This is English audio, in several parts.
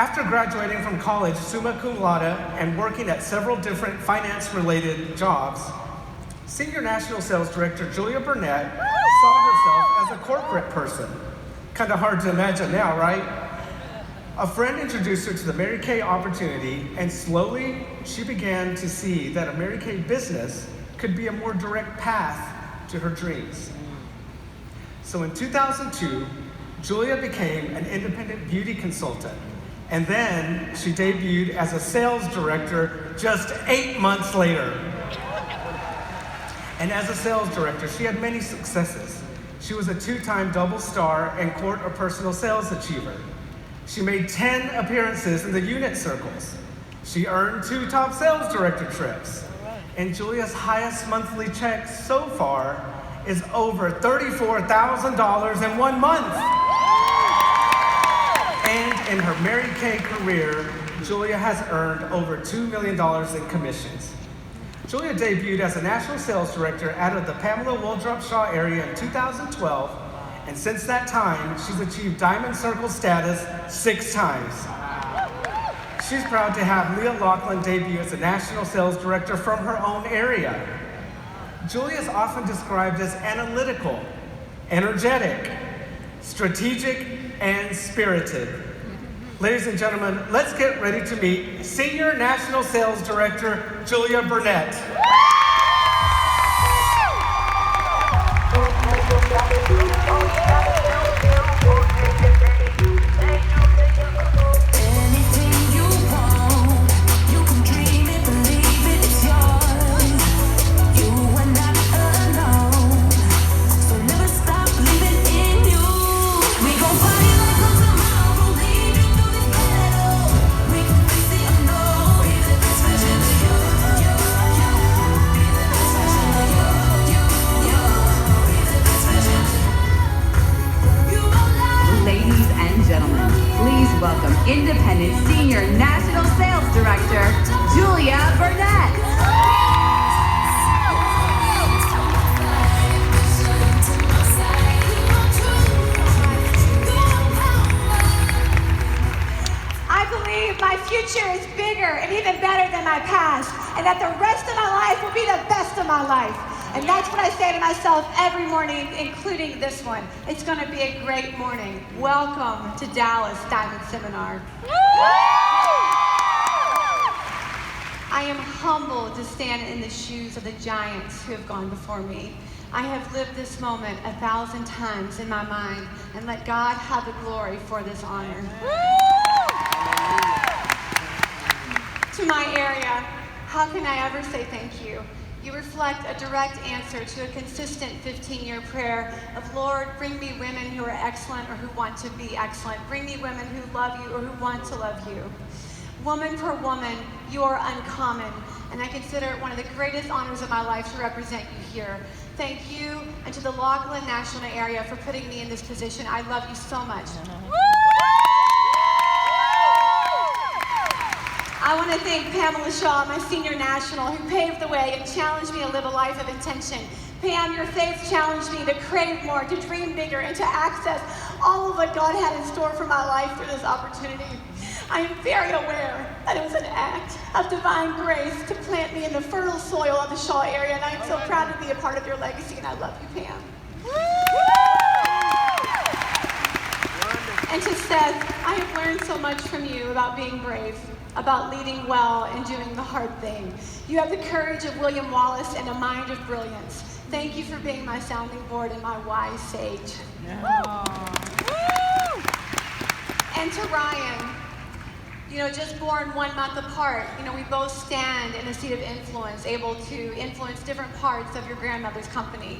After graduating from college summa cum laude and working at several different finance-related jobs, Senior National Sales Director Julia Burnett saw herself as a corporate person. Kind of hard to imagine now, right? A friend introduced her to the Mary Kay opportunity, and slowly she began to see that a Mary Kay business could be a more direct path to her dreams. So in 2002, Julia became an independent beauty consultant, and then she debuted as a sales director just 8 months later. And as a sales director, she had many successes. She was a 2-time double star and Court of Personal Sales Achiever. She made 10 appearances in the unit circles. She earned 2 top sales director trips. And Julia's highest monthly check so far is over $34,000 in 1 month. And in her Mary Kay career, Julia has earned over $2 million in commissions. Julia debuted as a national sales director out of the Pamela Waldrop Shaw area in 2012, and since that time, she's achieved Diamond Circle status 6 times. She's proud to have Leah Laughlin debut as a national sales director from her own area. Julia is often described as analytical, energetic, strategic, and spirited. Ladies and gentlemen, let's get ready to meet Senior National Sales Director Julia Burnett. Welcome Independent Senior National Sales Director, Julia Burnett. I believe my future is bigger and even better than my past, and that the rest of my life will be the best of my life. And that's what I say to myself every morning, including this one. It's gonna be a great morning. Welcome to Dallas Diamond Seminar. I am humbled to stand in the shoes of the giants who have gone before me. I have lived this moment 1,000 times in my mind, and let God have the glory for this honor. To my area, how can I ever say thank you? You reflect a direct answer to a consistent 15-year prayer of, Lord, bring me women who are excellent or who want to be excellent. Bring me women who love you or who want to love you. Woman per woman, you are uncommon, and I consider it one of the greatest honors of my life to represent you here. Thank you, and to the Laughlin National area for putting me in this position. I love you so much. I want to thank Pamela Shaw, my senior national, who paved the way and challenged me to live a life of intention. Pam, your faith challenged me to crave more, to dream bigger, and to access all of what God had in store for my life through this opportunity. I am very aware that it was an act of divine grace to plant me in the fertile soil of the Shaw area, and I am so proud to be a part of your legacy, and I love you, Pam. And to Seth, I have learned so much from you about being brave, about leading well and doing the hard thing. You have the courage of William Wallace and a mind of brilliance. Thank you for being my sounding board and my wise sage. And to Ryan, just born 1 month apart, we both stand in a seat of influence, able to influence different parts of your grandmother's company.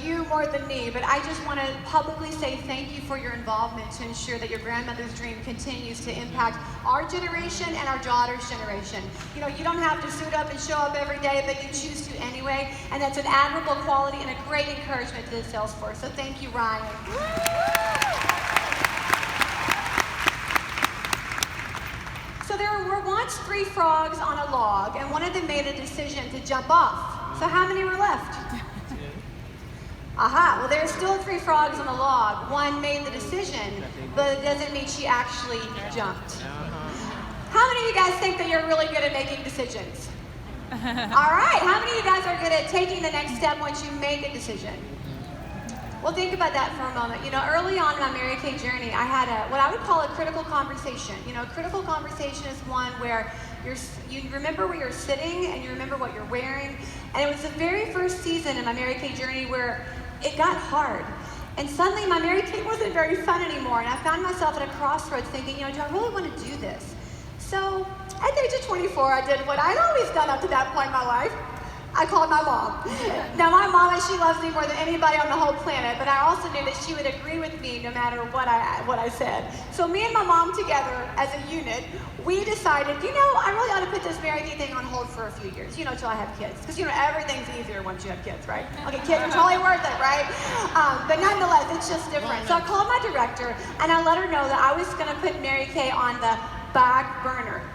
You more than me, but I just want to publicly say thank you for your involvement to ensure that your grandmother's dream continues to impact our generation and our daughter's generation. You don't have to suit up and show up every day, but you choose to anyway, and that's an admirable quality and a great encouragement to the sales force. So thank you, Ryan. So there were once 3 frogs on a log, and one of them made a decision to jump off. So how many were left? Aha, well there's still 3 frogs on the log. One made the decision, but it doesn't mean she actually jumped. How many of you guys think that you're really good at making decisions? All right, how many of you guys are good at taking the next step once you make a decision? Well, think about that for a moment. You know, early on in my Mary Kay journey, I had what I would call a critical conversation. You know, a critical conversation is one where you remember where you're sitting and you remember what you're wearing. And it was the very first season in my Mary Kay journey where it got hard. And suddenly my Mary Kay wasn't very fun anymore. And I found myself at a crossroads thinking, you know, do I really want to do this? So at the age of 24, I did what I'd always done up to that point in my life. I called my mom. Now my mama, she loves me more than anybody on the whole planet, but I also knew that she would agree with me no matter what I said. So me and my mom together as a unit, we decided, you know, I really ought to put this Mary Kay thing on hold for a few years, you know, till I have kids. Because, you know, everything's easier once you have kids, right? Okay, kids are totally worth it, right? But nonetheless, it's just different. So I called my director and I let her know that I was going to put Mary Kay on the back burner.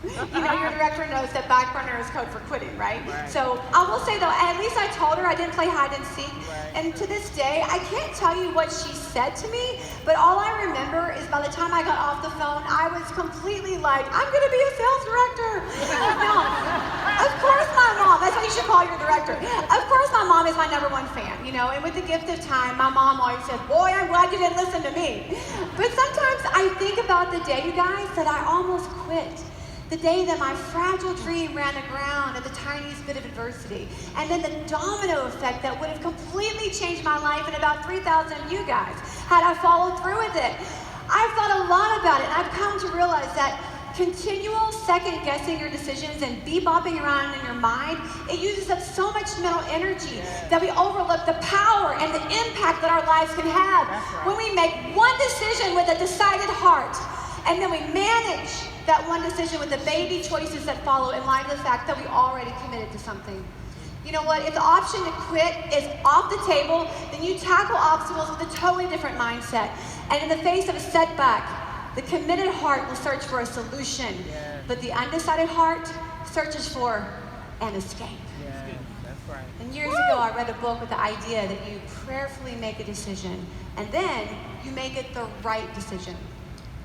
You know, your director knows that back burner is code for quitting, right? So I will say though, at least I told her I didn't play hide and seek. And to this day, I can't tell you what she said to me, but all I remember is by the time I got off the phone, I was completely like, I'm gonna be a sales director. No, of course my mom, that's what you should call your director. Of course my mom is my #1 fan, you know, and with the gift of time, my mom always said, boy, I'm glad you didn't listen to me. But sometimes I think about the day, you guys, that I almost quit. The day that my fragile dream ran aground at the tiniest bit of adversity. And then the domino effect that would have completely changed my life and about 3,000 of you guys had I followed through with it. I've thought a lot about it and I've come to realize that continual second guessing your decisions and bebopping around in your mind, it uses up so much mental energy that we overlook the power and the impact that our lives can have when we make one decision with a decided heart. And then we manage that one decision with the baby choices that follow in light of the fact that we already committed to something. You know what? If the option to quit is off the table, then you tackle obstacles with a totally different mindset. And in the face of a setback, the committed heart will search for a solution, but the undecided heart searches for an escape. That's right. And years ago, I read a book with the idea that you prayerfully make a decision, and then you make it the right decision.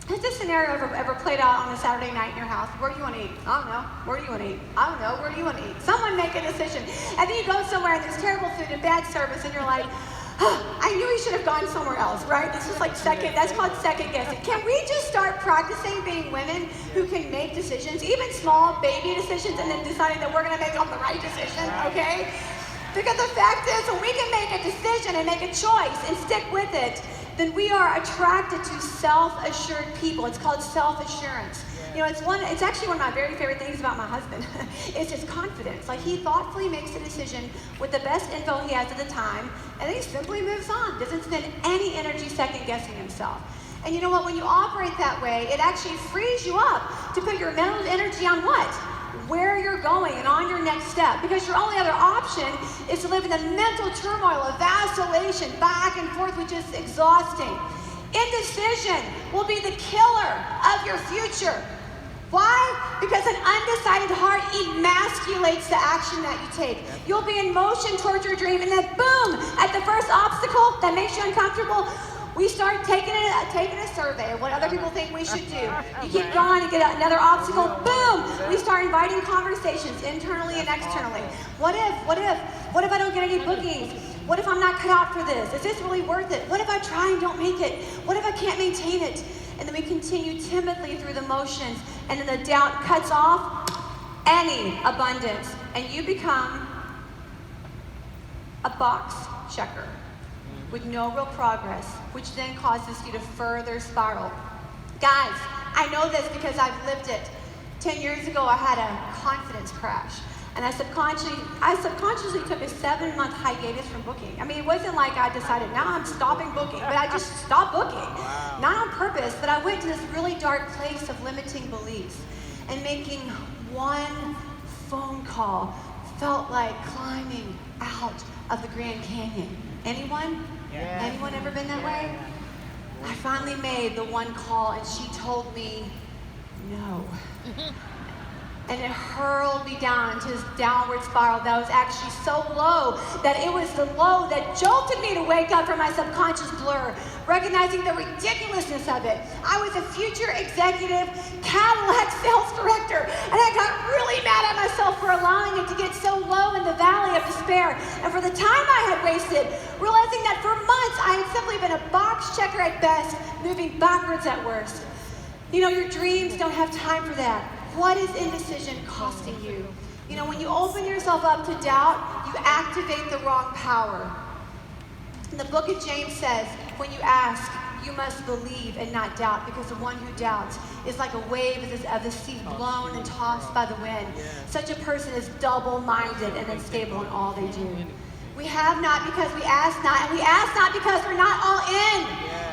Has this scenario ever played out on a Saturday night in your house? Where do you want to eat? I don't know. Where do you want to eat? I don't know. Where do you want to eat? Someone make a decision. And then you go somewhere and there's terrible food and bad service and you're like, I knew we should have gone somewhere else, right? This is like that's called second guessing. Can we just start practicing being women who can make decisions, even small baby decisions, and then deciding that we're going to make them the right decision, okay? Because the fact is, when we can make a decision and make a choice and stick with it, then we are attracted to self-assured people. It's called self-assurance. You know, it's actually one of my very favorite things about my husband is his confidence. Like, he thoughtfully makes a decision with the best info he has at the time, and then he simply moves on. Doesn't spend any energy second-guessing himself. And you know what? When you operate that way, it actually frees you up to put your mental energy on what? Where you're going and on your next step. Because your only other option is to live in the mental turmoil of vacillation, back and forth, which is exhausting. Indecision will be the killer of your future. Why? Because an undecided heart emasculates the action that you take. You'll be in motion towards your dream, and then boom, at the first obstacle that makes you uncomfortable, we start taking a survey of what other people think we should do. You keep going and get another obstacle, boom! We start inviting conversations internally and externally. What if? What if I don't get any bookings? What if I'm not cut out for this? Is this really worth it? What if I try and don't make it? What if I can't maintain it? And then we continue timidly through the motions, and then the doubt cuts off any abundance, and you become a box checker with no real progress, which then causes you to further spiral. Guys, I know this because I've lived it. 10 years ago, I had a confidence crash, and I subconsciously took a 7-month hiatus from booking. I mean, it wasn't like I decided, now I'm stopping booking, but I just stopped booking. Wow. Not on purpose, but I went to this really dark place of limiting beliefs, and making one phone call felt like climbing out of the Grand Canyon. Anyone? Yeah. Anyone ever been that way? I finally made the one call and she told me no. and it hurled me down into this downward spiral that was actually so low that it was the low that jolted me to wake up from my subconscious blur, recognizing the ridiculousness of it. I was a future executive Cadillac sales director, and I got really mad at myself for allowing it to get so low in the valley of despair, and for the time I had wasted, realizing that for months I had simply been a box checker at best, moving backwards at worst. You know, your dreams don't have time for that. What is indecision costing you? You know, when you open yourself up to doubt, you activate the wrong power. And the book of James says, when you ask, you must believe and not doubt, because the one who doubts is like a wave of the sea blown and tossed by the wind. Such a person is double-minded and unstable in all they do. We have not because we ask not, and we ask not because we're not all in.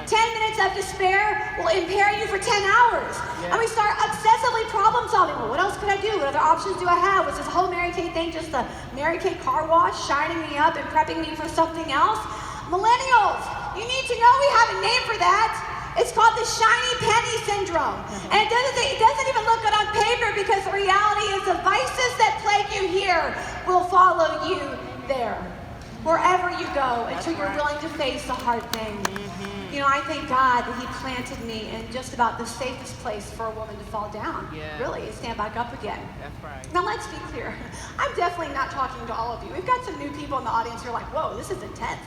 10 minutes of despair will impair you for 10 hours. And we start obsessively problem solving. Well, what else could I do? What other options do I have? Was this whole Mary Kay thing just a Mary Kay car wash, shining me up and prepping me for something else? Millennials, you need to know we have a name for that. It's called the shiny penny syndrome. And it doesn't even look good on paper, because the reality is the vices that plague you here will follow you there, wherever you go, until you're willing to face the hard thing. You know, I thank God that he planted me in just about the safest place for a woman to fall down. Really, and stand back up again. That's right. Now let's be clear. I'm definitely not talking to all of you. We've got some new people in the audience who are like, whoa, this is intense.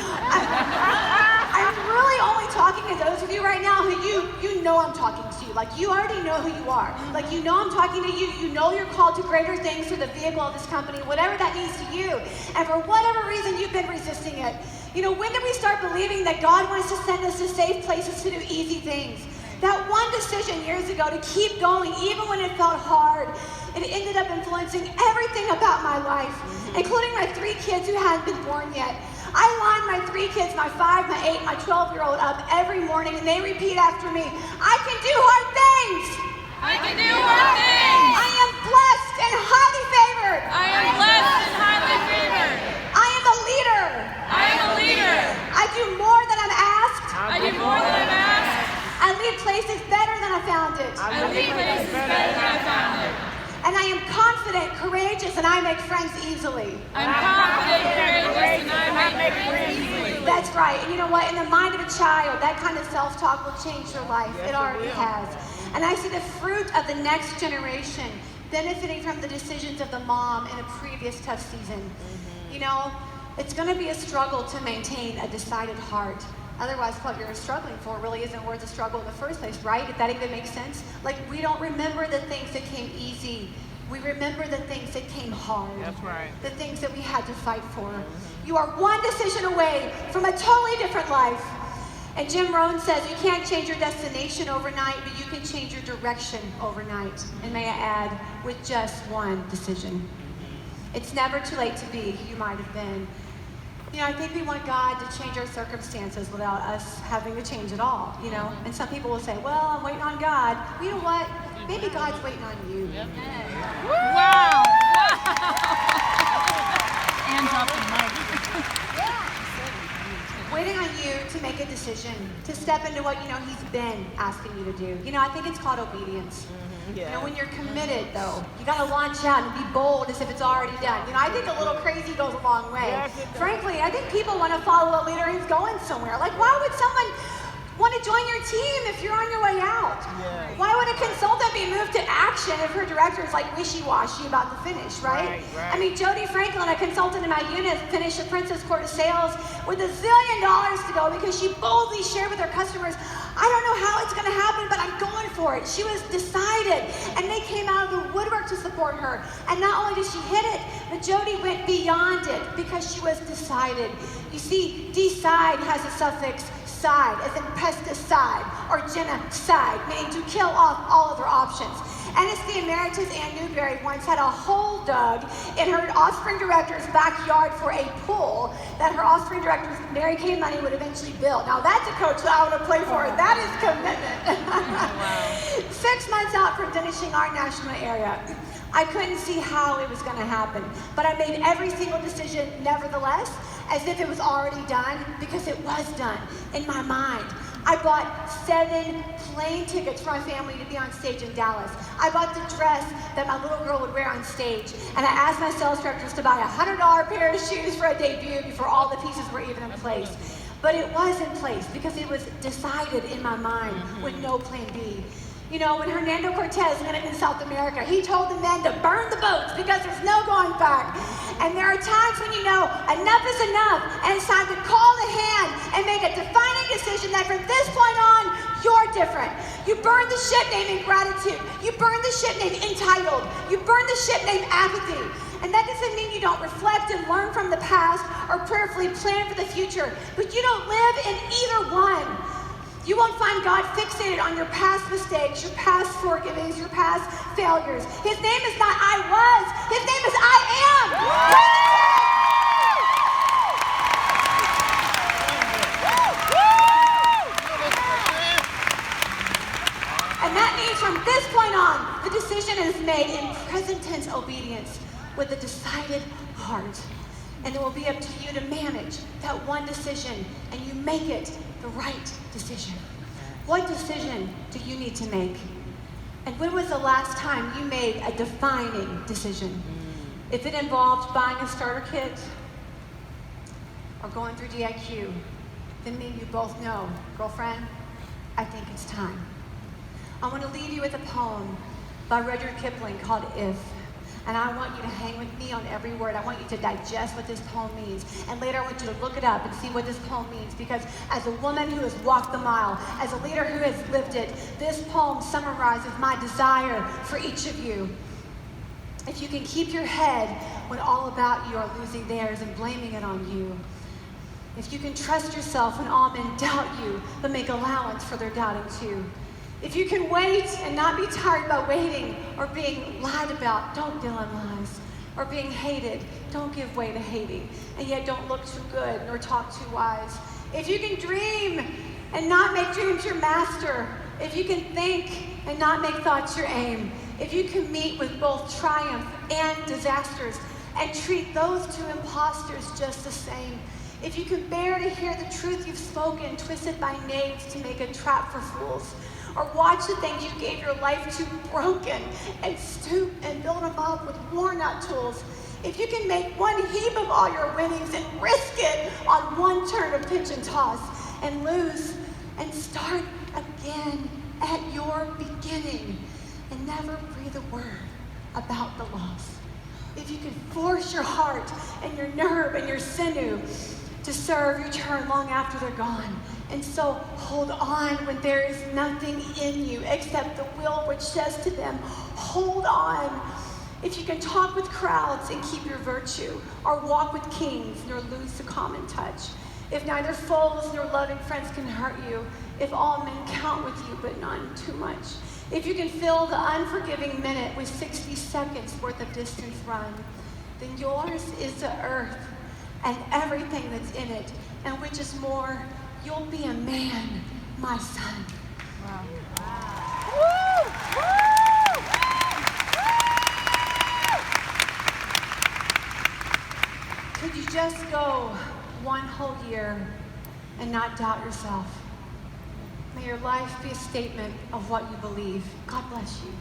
I'm really only talking to those of you right now who you know I'm talking to. Like, you already know who you are. Like, you know I'm talking to you. You know you're called to greater things through the vehicle of this company, whatever that means to you. And for whatever reason, you've been resisting it. You know, when did we start believing that God wants to send us to safe places to do easy things? That one decision years ago to keep going, even when it felt hard, it ended up influencing everything about my life, including my 3 kids who hadn't been born yet. I line my 3 kids, my 5, my 8, my 12-year-old up every morning, and they repeat after me, I can do hard things. I can do hard things. I am blessed and highly favored. I am blessed and highly favored. I am a leader. I am a leader. I do more than I'm asked. I do more than I'm asked. I leave places better than I found it. I leave places better than I found it. And I am confident, courageous, and I make friends easily. I'm confident, courageous, and I make friends easily. That's right. And you know what? In the mind of a child, that kind of self-talk will change your life. It already has. And I see the fruit of the next generation benefiting from the decisions of the mom in a previous tough season. You know, it's going to be a struggle to maintain a decided heart. Otherwise, what you're struggling for really isn't worth the struggle in the first place, right? If that even makes sense. Like, we don't remember the things that came easy. We remember the things that came hard. That's right. The things that we had to fight for. You are one decision away from a totally different life. And Jim Rohn says you can't change your destination overnight, but you can change your direction overnight. And may I add, with just one decision. It's never too late to be who you might have been. You know, I think we want God to change our circumstances without us having to change at all, you know? And some people will say, well, I'm waiting on God. Well, you know what? Maybe God's waiting on you. Wow. And drop the mic. Waiting on you to make a decision, to step into what you know he's been asking you to do. You know, I think it's called obedience. You know, when you're committed, though, you got to launch out and be bold as if it's already done. You know, I think a little crazy goes a long way. Frankly, I think people want to follow a leader who's going somewhere. Like, why would someone want to join your team if you're on your way out? Why would a consultant be moved to action if her director is like wishy-washy about the finish, right? I mean, Jody Franklin, a consultant in my unit, finished the Princess Court of Sales with $1 zillion to go because she boldly shared with her customers, I don't know how it's going to happen, but I'm going for it. She was decided, and they came out of the woodwork to support her. And not only did she hit it, but Jody went beyond it because she was decided. You see, decide has a suffix side, as in pesticide or genocide, meaning to kill off all other options. NSC Emeritus Ann Newberry once had a hole dug in her offspring director's backyard for a pool that her offspring director's Mary Kay money would eventually build. Now that's a coach that I want to play for. That is commitment. 6 months out from finishing our national area, I couldn't see how it was going to happen, but I made every single decision nevertheless, as if it was already done, because it was done in my mind. I bought 7 plane tickets for my family to be on stage in Dallas. I bought the dress that my little girl would wear on stage. And I asked my sales directors to buy a $100 pair of shoes for a debut before all the pieces were even in place. But it was in place because it was decided in my mind with no plan B. You know, when Hernando Cortez landed in South America, he told the men to burn the boats because there's no going back. And there are times when you know enough is enough, and it's time to call the hand and make a defining decision that from this point on, you're different. You burn the ship name ingratitude. You burn the ship name entitled. You burn the ship name apathy. And that doesn't mean you don't reflect and learn from the past or prayerfully plan for the future, but you don't live in either one. You won't find God fixated on your past mistakes, your past forgivings, your past failures. His name is not I was, his name is I am. And that means from this point on, the decision is made in present tense obedience with a decided heart. And it will be up to you to manage that one decision, and you make it the right decision. What decision do you need to make? And when was the last time you made a defining decision? If it involved buying a starter kit or going through DIQ, then me and you both know, girlfriend, I think it's time. I want to leave you with a poem by Rudyard Kipling called If. And I want you to hang with me on every word. I want you to digest what this poem means. And later I want you to look it up and see what this poem means. Because as a woman who has walked the mile, as a leader who has lived it, this poem summarizes my desire for each of you. If you can keep your head when all about you are losing theirs and blaming it on you. If you can trust yourself when all men doubt you, but make allowance for their doubting too. If you can wait and not be tired by waiting or being lied about, don't deal in lies. Or being hated, don't give way to hating. And yet don't look too good nor talk too wise. If you can dream and not make dreams your master. If you can think and not make thoughts your aim. If you can meet with both triumph and disasters and treat those two imposters just the same. If you can bear to hear the truth you've spoken, twisted by knaves to make a trap for fools. Or watch the things you gave your life to broken and stoop and build them up with worn out tools. If you can make one heap of all your winnings and risk it on one turn of pitch and toss and lose and start again at your beginning and never breathe a word about the loss. If you can force your heart and your nerve and your sinew to serve your turn long after they're gone. And so hold on when there is nothing in you except the will which says to them, hold on. If you can talk with crowds and keep your virtue, or walk with kings nor lose the common touch. If neither foes nor loving friends can hurt you, if all men count with you but none too much. If you can fill the unforgiving minute with 60 seconds worth of distance run, then yours is the earth and everything that's in it, and which is more, you'll be a man, my son. Wow. Woo! Woo! Could you just go one whole year and not doubt yourself? May your life be a statement of what you believe. God bless you.